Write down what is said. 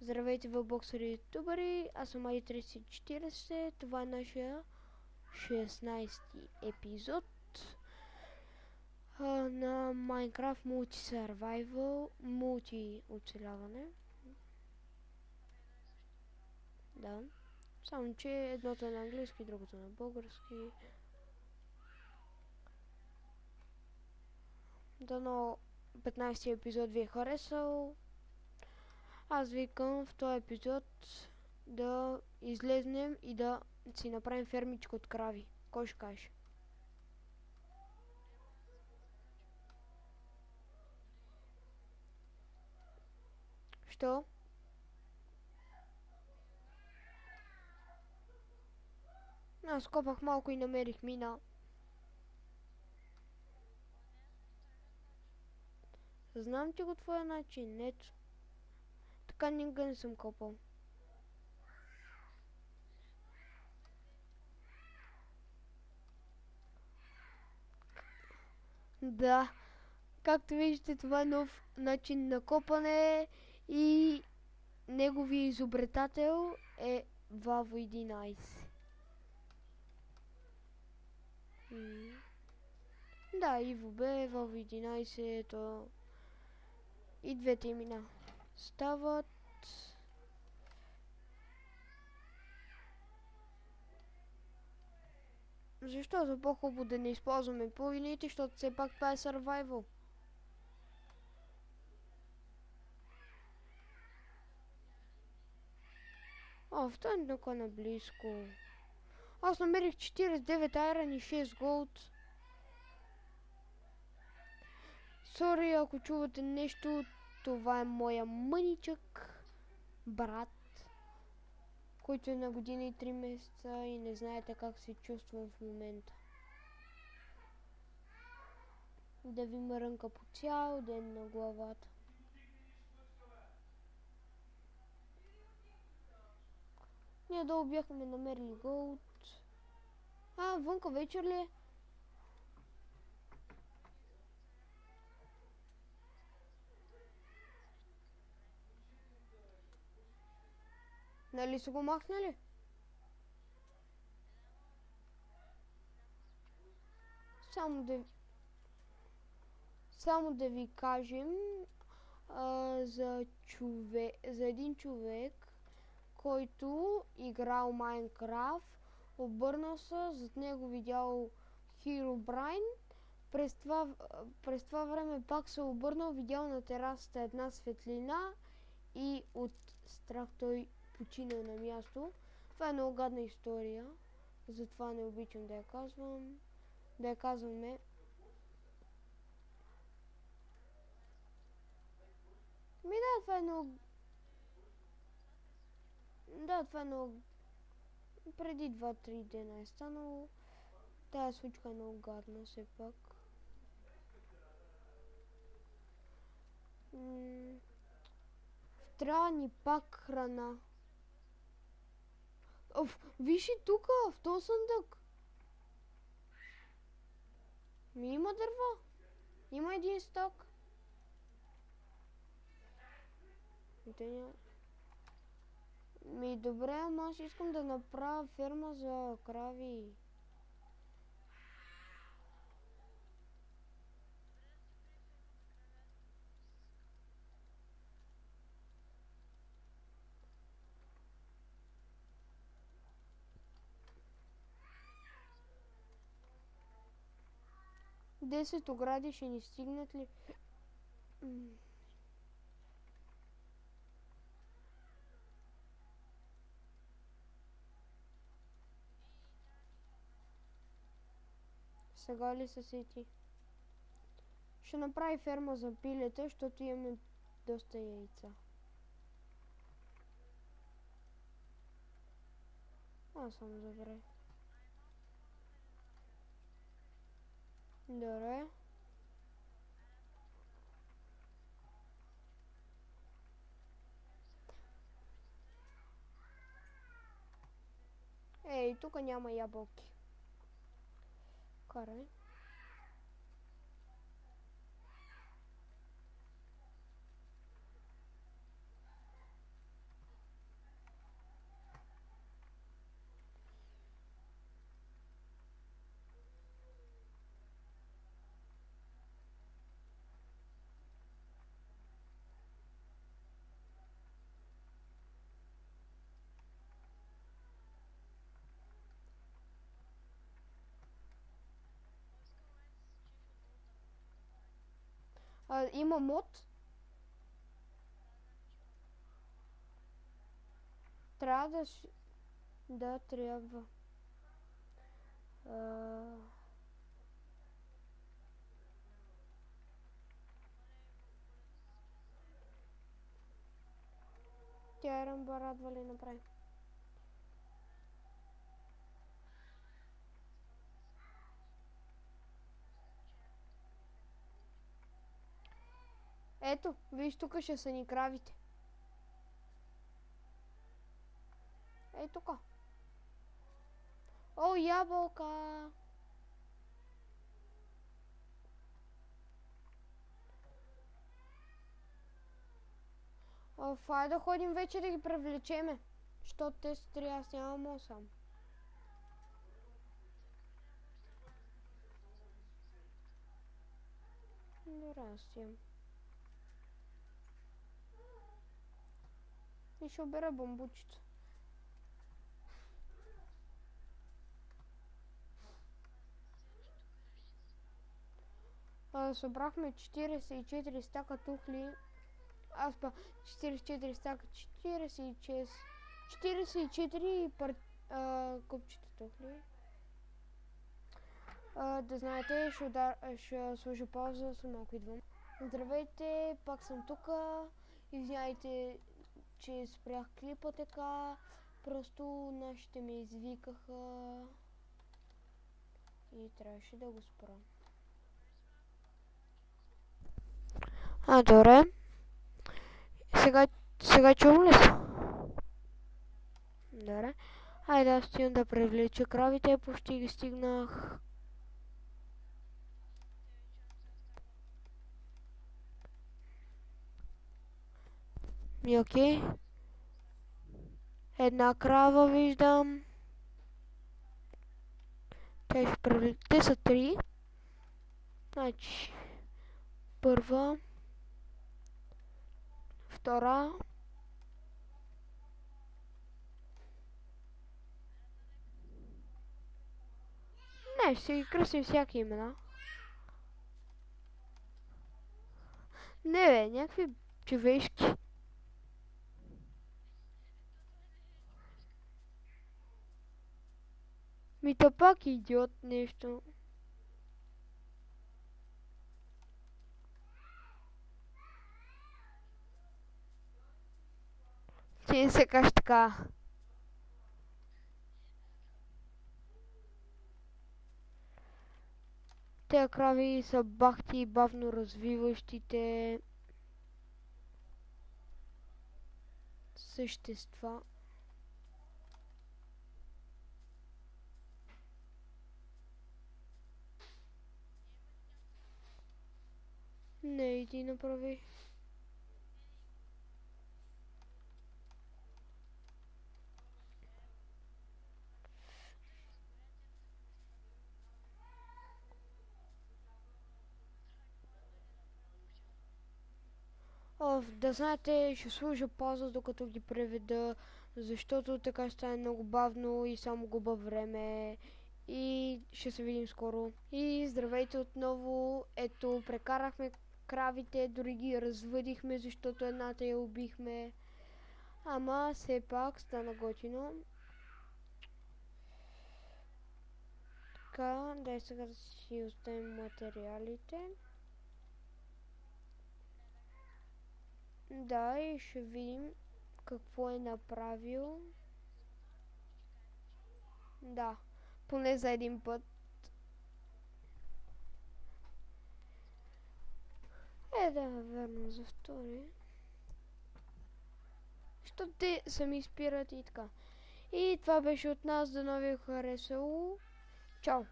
Здравейте, вълбоксери ютубъри, аз съм Ай340, това е нашия 16-ти епизод на Minecraft Multi-Survival, мулти-оцеляване. Да, само че едното е на английски, другото на български. Дано 15-ти епизод ви е харесал. Аз викам в този епизод да излезнем и да си направим фермичка от крави. Кой ще каже? Що? Аз копах малко и намерих мина. Знам ти го твоя начин, ето. Така никога не съм копал. Да, както виждате, това е нов начин на копане и неговият изобретател е Ваво 11. Да, Иво Б, Ваво 11, то и двете имена стават. Защото по-хубаво да не използваме плugините, защото все пак това е survival. О, в този наклон е близко. Аз намерих 49 айрон и 6 голд. Сори, ако чувате нещо, това е моя мъничък брат, който е на година и 3 месеца и не знаете как се чувствам в момента. Да ви мрънка по цял ден на главата. Ние долу бяхме намерили голд. Вънка вечер ли е? Нали са го махнали? Само да ви кажем за един човек, който играл Майнкрафт, обърнал се, зад него видял Herobrine, през това време пак се обърнал, видял на терасата една светлина и от страх той починал на място. Това е много гадна история, затова не обичам да я казвам. Да я казваме. Да, това е много... Да, това е много... Преди 2-3 дена е станало. Тая случка е много гадна, все пак. Трябва ни пак храна. Виж и тук, в този съндък. Има дърва. Има един сток. Добре, ама аз искам да направя ферма за крави. Десет огради ще ни стигнат ли? Сега ли се сети? Ще направи ферма за пилета, защото имаме доста яйца. Аз съм добре. Добре. Ей, тук няма ябълки. Карай. Има мод. Трябва да... Да, трябва. Тя Рамба радва ли направи? Ето, виж, тук ще са ни кравите. Ей, тук. О, ябълка! Фай да ходим вече да ги привлечеме. Защото те са три, аз нямам 8. Добре, аз имам. И ще обера бамбучето. Събрахме 44 стака тухли. Аз па 44 стака, 44 купчета тухли. Да знаете, ще сложа пауза, за малко идвам. Здравейте, пак съм тука. Извиняйте, че спрях клипа така. Просто нашите ме извикаха и трябваше да го спра. Добре. Сега чувам ли се? Добре. Хайде, аз стигам да привлеча кравите, почти ги стигнах. Окей. Една крава виждам. Те са 3. Значи, първа, втора, не, ще ги кръстим всяки имена. Не бе, някакви човешки. Ми пак идиот нещо. Ти се каш така. Те крави са бахти и бавно развиващите същества. Не, иди направи. Да знаете, ще служа пауза докато ги преведа, защото така ще стане много бавно и само губа време. И ще се видим скоро. И здравейте отново. Ето, прекарахме кравите, дори ги развъдихме, защото едната я убихме. Ама все пак стана готино. Така, дай сега да си оставим материалите. Да, и ще видим какво е направил. Да, поне за един път. Да, верно, за втори. Защото те сами спират и така. И това беше от нас, да ви е харесало. Чао!